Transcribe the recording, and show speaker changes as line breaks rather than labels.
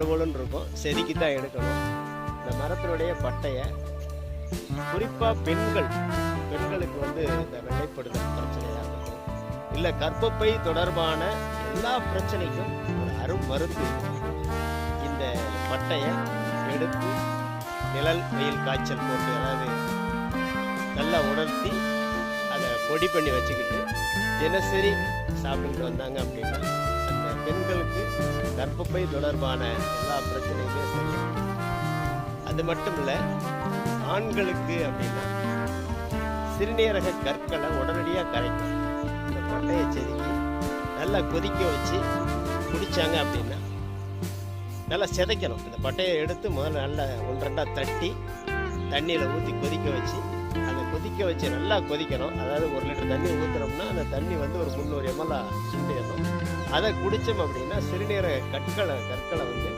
கொழுன்னு இருக்கும். செதுக்கி தான் எடுக்கணும். இந்த மரத்தினுடைய பட்டைய குறிப்பா பெண்களுக்கு வந்து இந்த வெள்ளைப்படுதல் பிரச்சனையா இருக்கும். இல்ல கர்ப்பப்பை தொடர்பான எல்லா பிரச்சனைக்கும் ஒரு மருந்து. இந்த பட்டைய எடுத்து நிழல் வெயில் காய்ச்சல் போட்டு அதாவது நல்லா உணர்த்தி அதை பொடி பண்ணி வச்சுக்கிட்டு தினசரி சாப்பிட்டுக்கிட்டு வந்தாங்க அப்படின்னா அந்த பெண்களுக்கு கர்ப்பப்பை தொடர்பான எல்லா பிரச்சனையுமே சரி. அது மட்டும் இல்லை, ஆண்களுக்கு அப்படின்னா சிறுநீரக கற்களை உடனடியாக கரைக்கும். இந்த பட்டையை செதுக்கி நல்லா கொதிக்க வச்சு குடித்தாங்க அப்படின்னா நல்லா சிதைக்கணும். இந்த பட்டையை எடுத்து முதல்ல நல்லா ஒன்றரெண்டாக தட்டி தண்ணியில் ஊற்றி கொதிக்க வச்சு அதை கொதிக்க வச்சு நல்லா கொதிக்கணும். அதாவது 1 லிட்டர் தண்ணி ஊற்றுறோம்னா அந்த தண்ணி வந்து ஒரு 300 ml சுண்டிடணும். அதை குடித்தோம் அப்படின்னா சிறுநீரக கற்களை வந்து